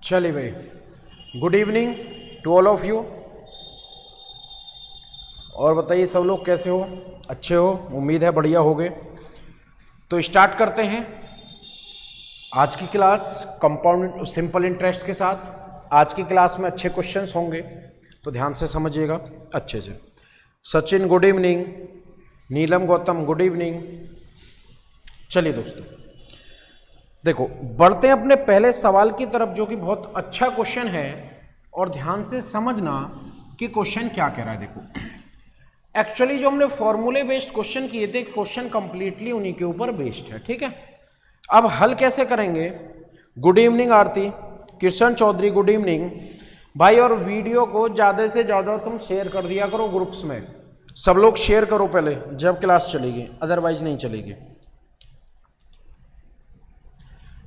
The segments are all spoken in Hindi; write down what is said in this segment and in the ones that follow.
चलिए भाई, good evening to all of you. और बताइए सब लोग कैसे हो, अच्छे हो? उम्मीद है बढ़िया होगे। तो स्टार्ट करते हैं आज की क्लास कंपाउंड सिंपल इंटरेस्ट के साथ। आज की क्लास में अच्छे क्वेश्चंस होंगे तो ध्यान से समझिएगा अच्छे से। सचिन गुड इवनिंग, नीलम गौतम गुड इवनिंग। चलिए दोस्तों देखो, बढ़ते हैं अपने पहले सवाल की तरफ, जो कि बहुत अच्छा क्वेश्चन है और ध्यान से समझना कि क्वेश्चन क्या कह रहा है। देखो एक्चुअली जो हमने फॉर्मूले बेस्ड क्वेश्चन किए थे, क्वेश्चन कंप्लीटली उन्हीं के ऊपर बेस्ड है, ठीक है। अब हल कैसे करेंगे? गुड इवनिंग आरती, किशन चौधरी गुड इवनिंग भाई। और वीडियो को ज़्यादा से ज़्यादा तुम शेयर कर दिया करो ग्रुप्स में, सब लोग शेयर करो पहले जब क्लास चलेगी, अदरवाइज नहीं चलेगी।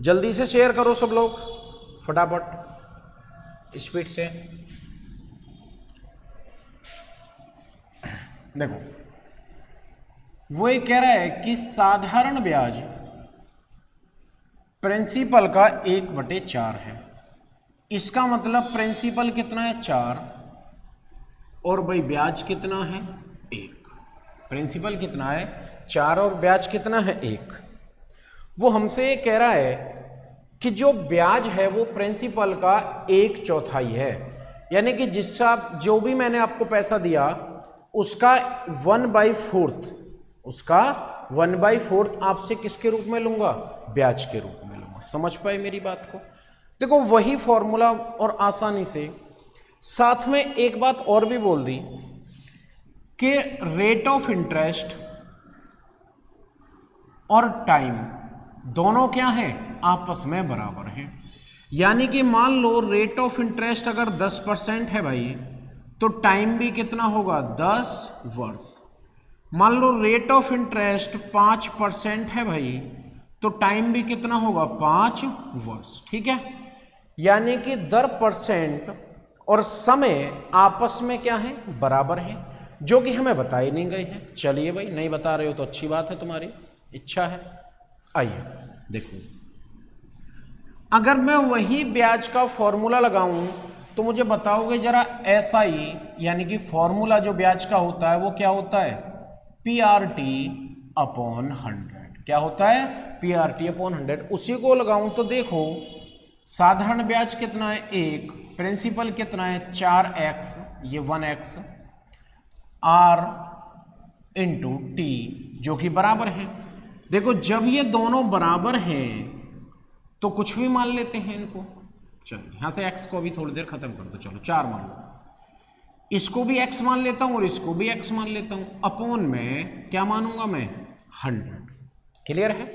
जल्दी से शेयर करो सब लोग, फटाफट स्पीड से। देखो वो ये कह रहा है कि साधारण ब्याज प्रिंसिपल का 1/4 है। इसका मतलब प्रिंसिपल कितना है? 4, और भाई ब्याज कितना है? 1। प्रिंसिपल कितना है? 4 और ब्याज कितना है? 1। वो हमसे ये कह रहा है कि जो ब्याज है वो प्रिंसिपल का 1/4 है, यानी कि जिसका जो भी मैंने आपको पैसा दिया उसका 1/4, उसका 1/4 आपसे किसके रूप में लूंगा? ब्याज के रूप में लूंगा। समझ पाए मेरी बात को? देखो वही फॉर्मूला और आसानी से साथ में एक बात और भी बोल दी कि रेट ऑफ इंटरेस्ट और टाइम दोनों क्या है? आपस में बराबर हैं। यानी कि मान लो रेट ऑफ इंटरेस्ट अगर 10% है भाई, तो टाइम भी कितना होगा? 10 वर्ष। मान लो रेट ऑफ इंटरेस्ट 5% है भाई, तो टाइम भी कितना होगा? 5 वर्ष, ठीक है। यानी कि दर परसेंट और समय आपस में क्या है? बराबर है, जो कि हमें बताए नहीं गए हैं। चलिए भाई, नहीं बता रहे हो तो अच्छी बात है, तुम्हारी इच्छा है। आइए देखो, अगर मैं वही ब्याज का फॉर्मूला लगाऊं तो मुझे बताओगे जरा SI, यानी कि फॉर्मूला जो ब्याज का होता है वो क्या होता है? PRT upon 100। क्या होता है? PRT upon 100। उसी को लगाऊं तो देखो साधारण ब्याज कितना है? 1। प्रिंसिपल कितना है? 4x, ये 1x R इंटू T, जो कि बराबर है। देखो जब ये दोनों बराबर हैं तो कुछ भी मान लेते हैं इनको। चलो यहां से x को अभी थोड़ी देर खत्म कर दो। चलो 4 मान लो, इसको भी x मान लेता हूं और इसको भी x मान लेता हूं। अपॉन में क्या मानूंगा मैं? 100। क्लियर है?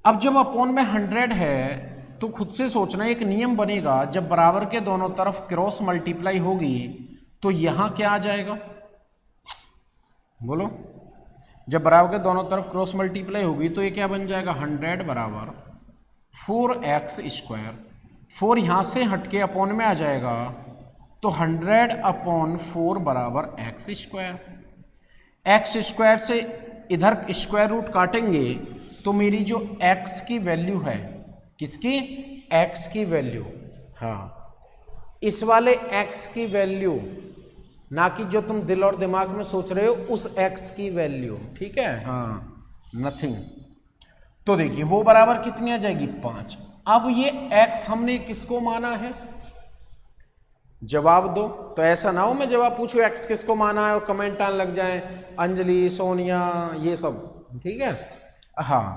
अब जब अपॉन में 100 है तो खुद से सोचना, एक नियम बनेगा, जब बराबर के दोनों तरफ क्रॉस मल्टीप्लाई होगी तो यहां क्या आ जाएगा? बोलो। जब बराबर के दोनों तरफ क्रॉस मल्टीप्लाई होगी तो ये क्या बन जाएगा? 100 बराबर 4x²। 4 यहाँ से हटके अपॉन में आ जाएगा तो 100/4 बराबर x²। x² से इधर स्क्वायर रूट काटेंगे तो मेरी जो x की वैल्यू है, किसकी? x की वैल्यू, हाँ इस वाले x की वैल्यू, ना कि जो तुम दिल और दिमाग में सोच रहे हो उस x की वैल्यू, ठीक है? हाँ, नथिंग। तो देखिए वो बराबर कितनी आ जाएगी? 5। अब ये x हमने किसको माना है? जवाब दो। तो ऐसा ना हो मैं जवाब पूछूं x किसको माना है और कमेंट आने लग जाए अंजलि, सोनिया, ये सब, ठीक है? हाँ,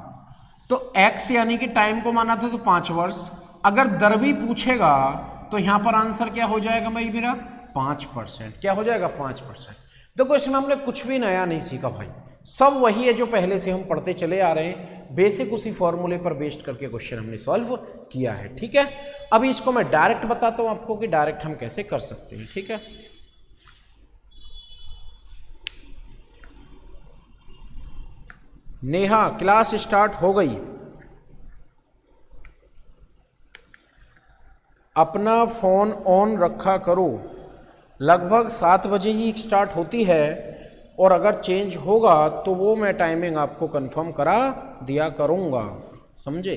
तो x यानी कि टाइम को माना था तो 5 वर्ष। अगर दर भी पूछेगा तो यहां पर आंसर क्या हो जाएगा भाई मेरा? 5%। क्या हो जाएगा? 5%। देखो इसमें हमने कुछ भी नया नहीं सीखा भाई, सब वही है जो पहले से हम पढ़ते चले आ रहे हैं। बेसिक उसी फॉर्मूले पर बेस्ड करके क्वेश्चन हमने सॉल्व किया है, ठीक है। अभी इसको मैं डायरेक्ट बताता हूं आपको कि डायरेक्ट हम कैसे कर सकते हैं, ठीक है। नेहा क्लास स्टार्ट हो गई, अपना फोन ऑन रखा करो। लगभग 7 बजे ही स्टार्ट होती है और अगर चेंज होगा तो वो मैं टाइमिंग आपको कंफर्म करा दिया करूंगा, समझे?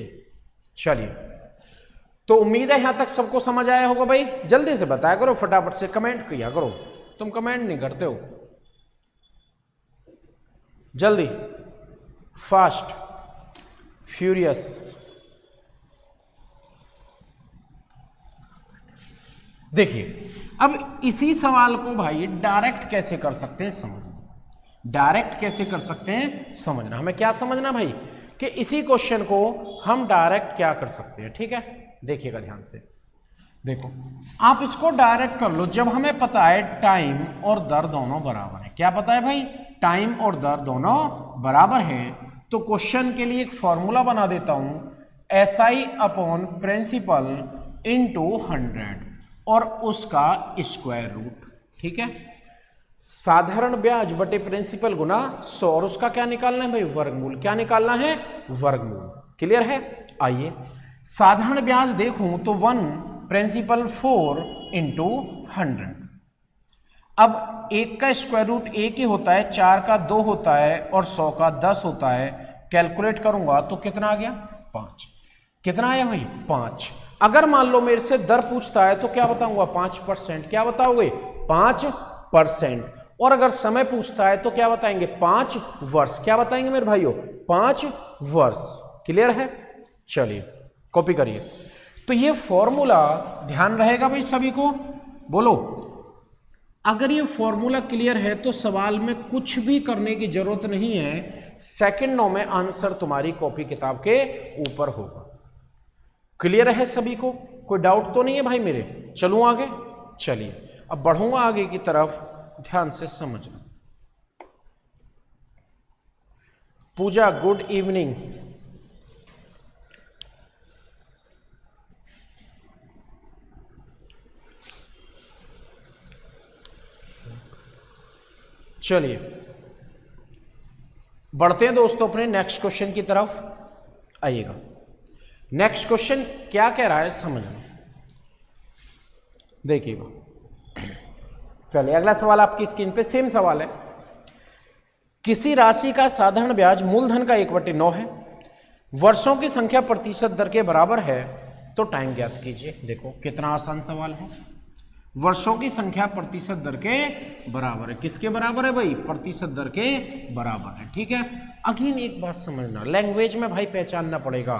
चलिए तो उम्मीद है यहां तक सबको समझ आया होगा भाई। जल्दी से बताया करो, फटाफट से कमेंट किया करो, तुम कमेंट नहीं करते हो। जल्दी, फास्ट फ्यूरियस। देखिए अब इसी सवाल को भाई डायरेक्ट कैसे कर सकते हैं समझना। डायरेक्ट कैसे कर सकते हैं समझना। हमें क्या समझना भाई कि इसी क्वेश्चन को हम डायरेक्ट क्या कर सकते हैं। ठीक है, देखिएगा ध्यान से। देखो आप इसको डायरेक्ट कर लो जब हमें पता है टाइम और दर दोनों बराबर है। क्या पता है भाई? टाइम और दर दोनों बराबर है। तो क्वेश्चन के लिए एक फॉर्मूला बना देता हूं, SI अपॉन प्रिंसिपल इंटू 100 और उसका स्क्वायर रूट। ठीक है, साधारण ब्याज बटे प्रिंसिपल गुना 100 और उसका क्या निकालना है भाई? वर्गमूल। क्या निकालना है? वर्गमूल। क्लियर है? आइए साधारण ब्याज देखूं तो 1, प्रिंसिपल 4 इंटू 100। अब 1 का स्क्वायर रूट 1 ही होता है, 4 का 2 होता है और 100 का 10 होता है। कैलकुलेट करूंगा तो कितना आ गया? 5। कितना आया भाई? 5। अगर मान लो मेरे से दर पूछता है तो क्या बताऊंगा? 5%। क्या बताओगे? 5%। और अगर समय पूछता है तो क्या बताएंगे? 5 वर्ष। क्या बताएंगे मेरे भाइयों? 5 वर्ष। क्लियर है? चलिए कॉपी करिए। तो ये फॉर्मूला ध्यान रहेगा भाई सभी को, बोलो। अगर ये फॉर्मूला क्लियर है तो सवाल में कुछ भी करने की जरूरत नहीं है, सेकंडों में आंसर तुम्हारी कॉपी किताब के ऊपर होगा। क्लियर है सभी को? कोई डाउट तो नहीं है भाई मेरे? चलूं आगे? चलिए अब बढ़ूंगा आगे की तरफ, ध्यान से समझना। पूजा गुड इवनिंग। चलिए बढ़ते हैं दोस्तों अपने नेक्स्ट क्वेश्चन की तरफ। आइएगा, नेक्स्ट क्वेश्चन क्या कह रहा है समझना, देखिएगा। चलिए अगला सवाल आपकी स्क्रीन पे सेम सवाल है। किसी राशि का साधारण ब्याज मूलधन का 1/9 है, वर्षों की संख्या प्रतिशत दर के बराबर है, तो टाइम ज्ञात कीजिए। देखो कितना आसान सवाल है। वर्षों की संख्या प्रतिशत दर के बराबर है। किसके बराबर है भाई? प्रतिशत दर के बराबर है। ठीक है, अगेन एक बात समझना, लैंग्वेज में भाई पहचानना पड़ेगा।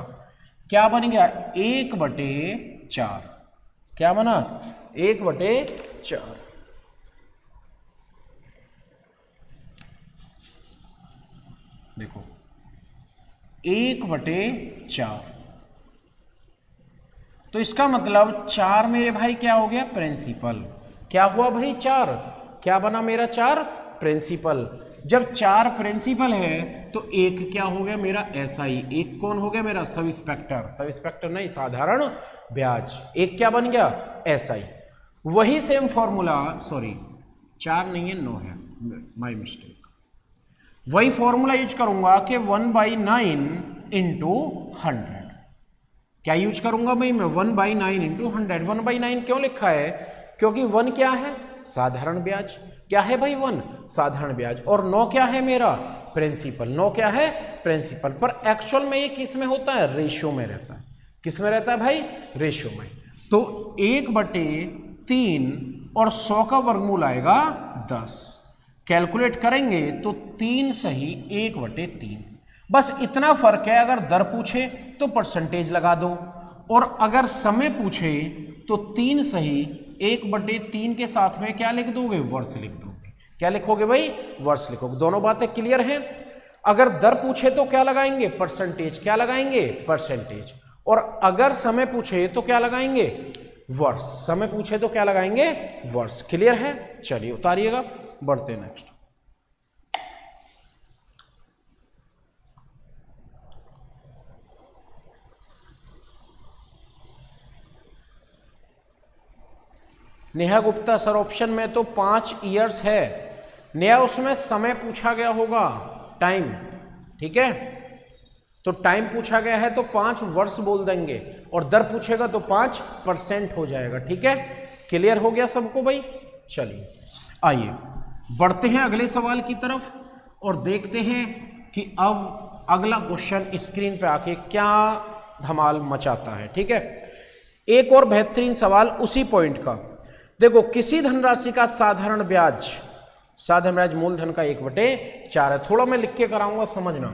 क्या बन गया? 1/4। क्या बना? 1/4। देखो 1/4, तो इसका मतलब 4 मेरे भाई क्या हो गया? प्रिंसिपल। क्या हुआ भाई? 4। क्या बना मेरा? 4 प्रिंसिपल। जब 4 प्रिंसिपल है तो 1 क्या हो गया मेरा? SI। 1 कौन हो गया मेरा? Sub inspector. सब इंस्पेक्टर नहीं, साधारण ब्याज। 1 क्या बन गया? SI। वही सेम फॉर्मूला, सॉरी 4 नहीं है 9 है, माई मिस्टेक। वही फॉर्मूला यूज करूंगा कि 1/9 इंटू 100। क्या यूज करूंगा भाई मैं? 1/9 इंटू 100। 1/9 क्यों लिखा है? क्योंकि 1 क्या है? साधारण ब्याज। क्या है भाई? 1 साधारण ब्याज। और 9 क्या है मेरा? प्रिंसिपल। 9 क्या है? प्रिंसिपल। पर एक्चुअल में ये किस में होता है? रेशियो में रहता है। किस में रहता है भाई? रेशियो में। तो 1/3 और 100 का वर्गमूल आएगा 10। कैलकुलेट करेंगे तो 3 सही 1/3। बस इतना फर्क है। अगर दर पूछे तो परसेंटेज लगा दो, और अगर समय पूछे तो 3 सही 1/3 के साथ में क्या लिख दोगे? वर्ष लिख दोगे। क्या लिखोगे भाई? वर्ष लिखोगे। दोनों बातें क्लियर हैं। अगर दर पूछे तो क्या लगाएंगे? परसेंटेज। क्या लगाएंगे? परसेंटेज। और अगर समय पूछे तो क्या लगाएंगे? वर्ष। समय पूछे तो क्या लगाएंगे? वर्ष। क्लियर है? चलिए उतारिएगा, बढ़ते हैं next. Neha Gupta sir, option में तो 5 इयर्स है। नेहा उसमें समय पूछा गया होगा, टाइम। ठीक है, तो टाइम पूछा गया है तो 5 वर्ष बोल देंगे, और दर पूछेगा तो 5% हो जाएगा। ठीक है, क्लियर हो गया सबको भाई? चलिए आइए बढ़ते हैं अगले सवाल की तरफ और देखते हैं कि अब अगला क्वेश्चन स्क्रीन पे आके क्या धमाल मचाता है। ठीक है, एक और बेहतरीन सवाल उसी पॉइंट का। देखो, किसी धनराशि का साधारण ब्याज मूलधन का 1/4 है। थोड़ा मैं लिख के कराऊंगा, समझना।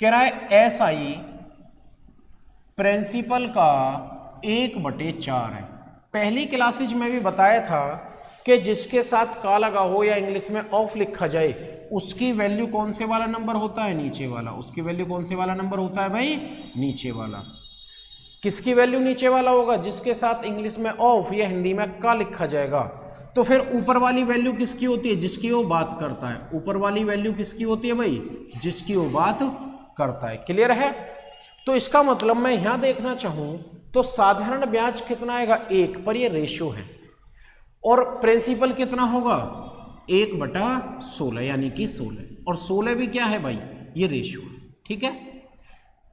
कह रहा है SI प्रिंसिपल का 1/4 है। पहली क्लासेज में भी बताया था कि जिसके साथ का लगा हो या इंग्लिश में ऑफ लिखा जाए, उसकी वैल्यू कौन से वाला नंबर होता है? नीचे वाला। उसकी वैल्यू कौन से वाला नंबर होता है भाई? नीचे वाला। किसकी वैल्यू नीचे वाला होगा? जिसके साथ इंग्लिश में ऑफ या हिंदी में का लिखा जाएगा। तो फिर ऊपर वाली वैल्यू किसकी होती है? जिसकी वो बात करता है। ऊपर वाली वैल्यू किसकी होती है भाई? जिसकी वो बात करता है। क्लियर है? तो इसका मतलब मैं यहां देखना चाहूं तो साधारण ब्याज कितना आएगा? 1 पर, ये रेशियो है। और प्रिंसिपल कितना होगा? 1/16 यानी कि 16। और 16 भी क्या है भाई? ये रेशियो है। ठीक है,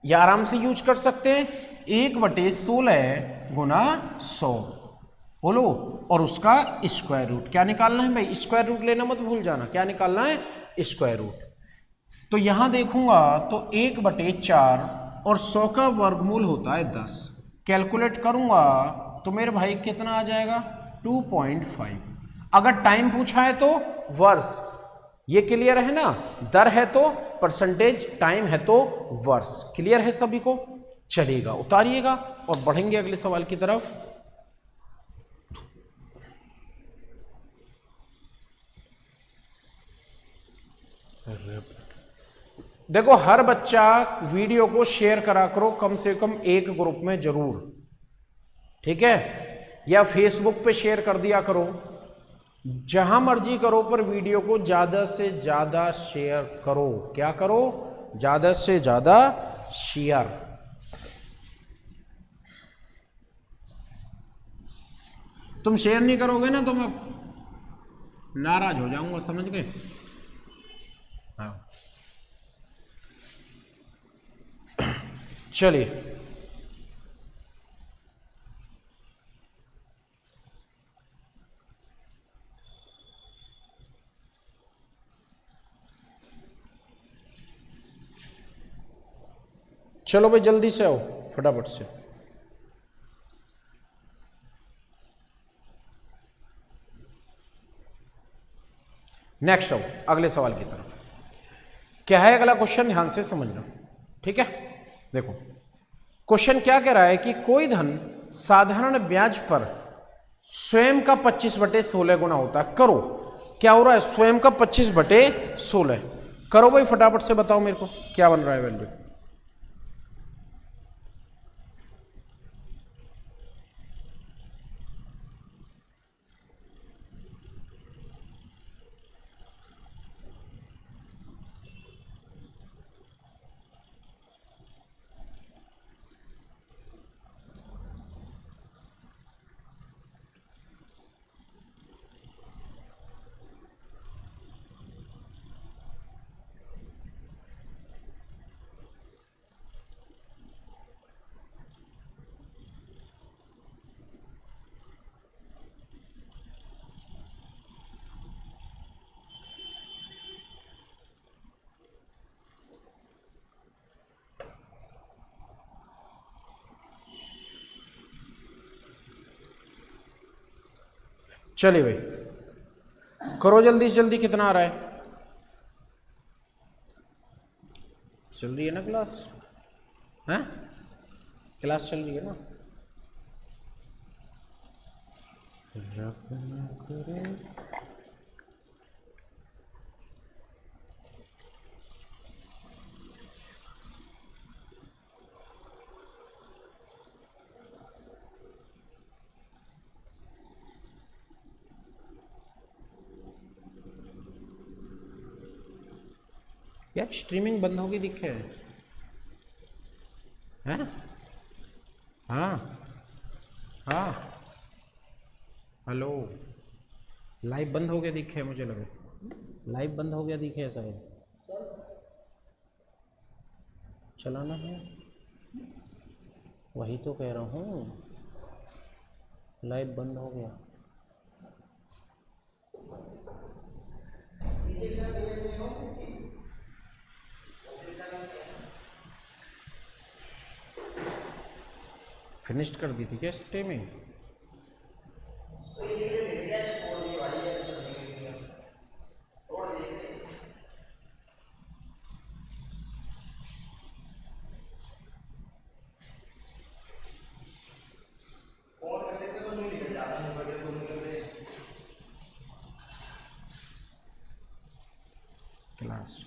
या आराम से यूज कर सकते हैं 1/16 गुना 100, बोलो, और उसका स्क्वायर रूट। क्या निकालना है भाई? स्क्वायर रूट लेना मत भूल जाना। क्या निकालना है? Square root. तो यहां देखूंगा तो 1/4 और 100 का वर्गमूल होता है 10। कैलकुलेट करूंगा तो मेरे भाई कितना आ जाएगा? 2.5। अगर टाइम पूछा है तो वर्ष। ये क्लियर है ना? दर है तो परसेंटेज, टाइम है तो वर्ष। क्लियर है सभी को? चलिएगा, उतारिएगा और बढ़ेंगे अगले सवाल की तरफ। देखो, हर बच्चा वीडियो को शेयर करा करो कम से कम एक ग्रुप में जरूर। ठीक है, या फेसबुक पे शेयर कर दिया करो, जहां मर्जी करो, पर वीडियो को ज्यादा से ज्यादा शेयर करो। क्या करो? ज्यादा से ज्यादा शेयर। तुम शेयर नहीं करोगे ना तो मैं नाराज हो जाऊंगा, समझ गए? हाँ, चलिए, चलो भाई जल्दी से आओ, फटाफट से। नेक्स्ट आओ अगले सवाल की तरफ। क्या है अगला क्वेश्चन? ध्यान से समझना। ठीक है, देखो क्वेश्चन क्या कह रहा है कि कोई धन साधारण ब्याज पर स्वयं का 25/16 गुना होता है। करो, क्या हो रहा है? स्वयं का 25/16। करो भाई, फटाफट से बताओ मेरे को क्या बन रहा है वैल्यू। चलिए भाई, करो जल्दी से जल्दी। कितना आ रहा है? चल रही है ना क्लास? हैं? क्लास चल रही है ना? यार स्ट्रीमिंग बंद होगी दिखे हैं? हाँ हाँ, हेलो, लाइव बंद हो गया दिखे, मुझे लगे लाइव बंद हो गया दिखे ऐसा है। चलाना है, वही तो कह रहा हूँ, लाइव बंद हो गया। फिनिश्ड कर दी थी क्या स्ट्रीमिंग? क्लास